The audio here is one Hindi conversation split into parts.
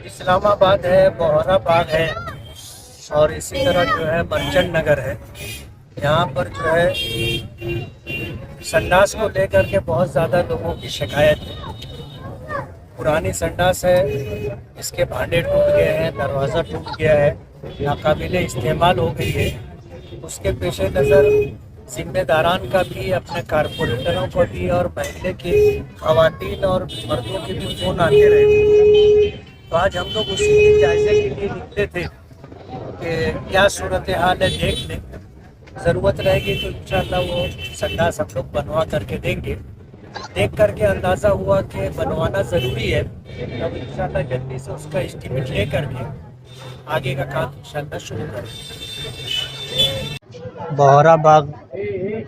इस्लामाबाद है, बोहरा बाग है और इसी तरह जो है मर्चेंट नगर है। यहाँ पर जो है संडास को लेकर के बहुत ज़्यादा लोगों की शिकायत है। पुरानी संडास है, इसके भांडे टूट गए हैं, दरवाज़ा टूट गया है, नाकाबिले इस्तेमाल हो गई है। उसके पेश नज़र जिम्मेदारान का भी, अपने कारपोरेटरों को भी और महल्ले की खवातीन और मर्दों के भी फ़ोन आते रहे। तो आज हम लोग उसी के जायजे के लिए निकले थे कि क्या सूरत हाल है, देख लें। ज़रूरत रहेगी तो इंशाअल्लाह वो संडास हम लोग बनवा करके देंगे। देख करके अंदाज़ा हुआ कि बनवाना ज़रूरी है, तब इंशाअल्लाह जल्दी से उसका एस्टीमेट ले करके आगे का काम इंशाअल्लाह शुरू करें। बोहरा बाग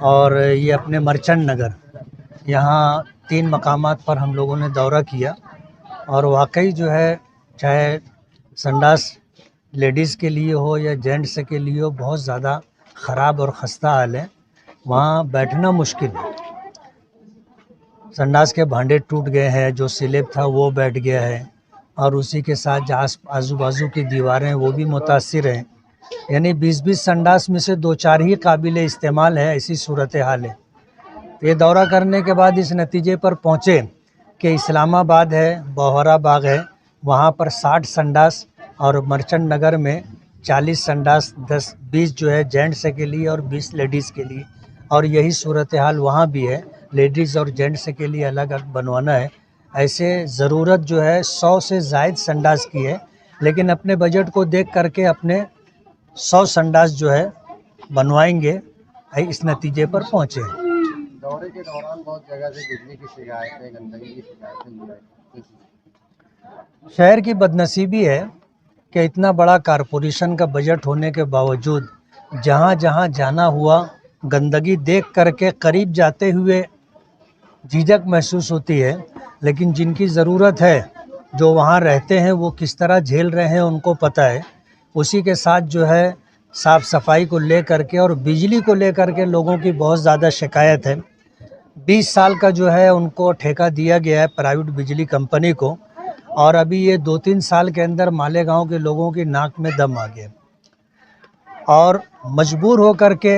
और ये अपने मर्चेंट नगर, यहाँ 3 मकामात पर हम लोगों ने दौरा किया और वाकई जो है, चाहे संडास लेडीज़ के लिए हो या जेंट्स के लिए हो, बहुत ज़्यादा ख़राब और ख़स्ता हाल है। वहाँ बैठना मुश्किल है। संडास के भांडे टूट गए हैं, जो स्लैब था वो बैठ गया है और उसी के साथ जो आजू बाजू की दीवारें हैं वो भी मुतासिर हैं। यानी 20-20 संडास में से 2-4 ही काबिले इस्तेमाल है, ऐसी सूरत हाल है। तो ये दौरा करने के बाद इस नतीजे पर पहुँचे कि इस्लामाबाद है, बोहरा बाग है, वहाँ पर 60 संडास और मर्चेंट नगर में 40 संडास, 10-20 जो है जेंट्स के लिए और 20 लेडीज़ के लिए। और यही सूरत हाल वहाँ भी है, लेडीज़ और जेंट्स के लिए अलग अलग बनवाना है। ऐसे ज़रूरत जो है 100 से ज़ायद संडास की है, लेकिन अपने बजट को देख करके अपने 100 संडास जो है बनवाएंगे, इस नतीजे पर पहुँचे हैं। दौरे के दौरान बहुत जगह से बिजली की शिकायतें, गंदगी की शिकायतें मिल रही हैं। शहर की बदनसीबी है कि इतना बड़ा कारपोरेशन का बजट होने के बावजूद जहाँ जहाँ जाना हुआ, गंदगी देख करके करीब जाते हुए झिझक महसूस होती है। लेकिन जिनकी ज़रूरत है, जो वहाँ रहते हैं, वो किस तरह झेल रहे हैं उनको पता है। उसी के साथ जो है साफ़ सफाई को ले करके और बिजली को ले करके लोगों की बहुत ज़्यादा शिकायत है। 20 साल का जो है उनको ठेका दिया गया है प्राइवेट बिजली कंपनी को, और अभी ये 2-3 साल के अंदर मालेगांव के लोगों की नाक में दम आ गया। और मजबूर हो कर के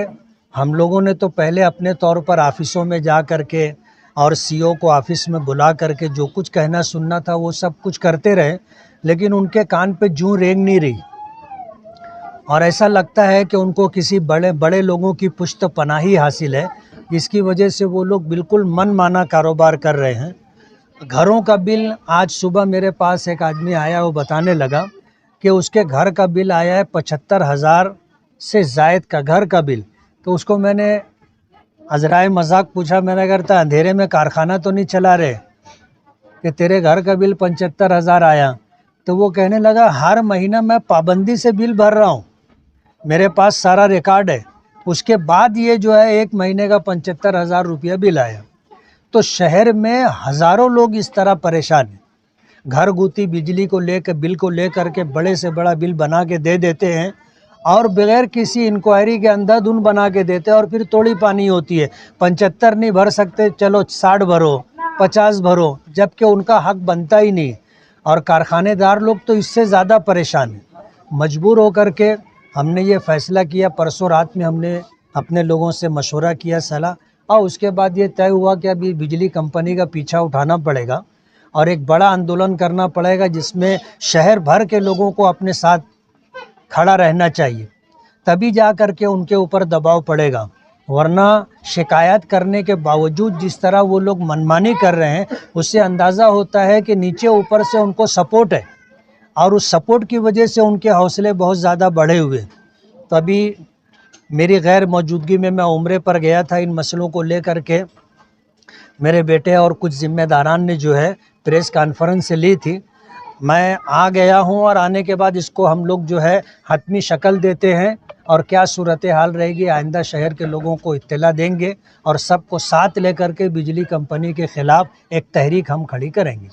हम लोगों ने तो पहले अपने तौर पर ऑफ़िसों में जा कर के और सीओ को ऑफ़िस में बुला कर के जो कुछ कहना सुनना था वो सब कुछ करते रहे, लेकिन उनके कान पे जूं रेंग नहीं रही। और ऐसा लगता है कि उनको किसी बड़े बड़े लोगों की पुश्त पनाही हासिल है, जिसकी वजह से वो लोग बिल्कुल मनमाना कारोबार कर रहे हैं। घरों का बिल, आज सुबह मेरे पास एक आदमी आया, वो बताने लगा कि उसके घर का बिल आया है 75,000 से ज़ायद का घर का बिल। तो उसको मैंने अज़राए मजाक पूछा, मैंने कहता अंधेरे में कारखाना तो नहीं चला रहे कि तेरे घर का बिल 75,000 आया? तो वो कहने लगा हर महीना मैं पाबंदी से बिल भर रहा हूँ, मेरे पास सारा रिकॉर्ड है, उसके बाद ये जो है 1 महीने का 75,000 रुपया बिल आया। तो शहर में हज़ारों लोग इस तरह परेशान हैं। घर गुती बिजली को लेकर, बिल को लेकर के बड़े से बड़ा बिल बना के दे देते हैं और बगैर किसी इंक्वायरी के अंधाधुंध बना के देते हैं, और फिर तोड़ी पानी होती है। 75 नहीं भर सकते, चलो 60 भरो, 50 भरो, जबकि उनका हक बनता ही नहीं। और कारखानेदार लोग तो इससे ज़्यादा परेशान हैं। मजबूर होकर के हमने ये फ़ैसला किया, परसों रात में हमने अपने लोगों से मशवरा किया, सलाह, और उसके बाद ये तय हुआ कि अभी बिजली कंपनी का पीछा उठाना पड़ेगा और एक बड़ा आंदोलन करना पड़ेगा, जिसमें शहर भर के लोगों को अपने साथ खड़ा रहना चाहिए, तभी जा कर के उनके ऊपर दबाव पड़ेगा। वरना शिकायत करने के बावजूद जिस तरह वो लोग मनमानी कर रहे हैं, उससे अंदाज़ा होता है कि नीचे ऊपर से उनको सपोर्ट है और उस सपोर्ट की वजह से उनके हौसले बहुत ज़्यादा बढ़े हुए। तो अभी मेरी गैर मौजूदगी में मैं उम्रे पर गया था, इन मसलों को लेकर के मेरे बेटे और कुछ ज़िम्मेदारान ने जो है प्रेस कॉन्फ्रेंस ली थी। मैं आ गया हूं और आने के बाद इसको हम लोग जो है हतमी शक्ल देते हैं और क्या सूरत हाल रहेगी आइंदा शहर के लोगों को इत्तला देंगे और सबको साथ लेकर के बिजली कंपनी के ख़िलाफ़ एक तहरीक हम खड़ी करेंगे।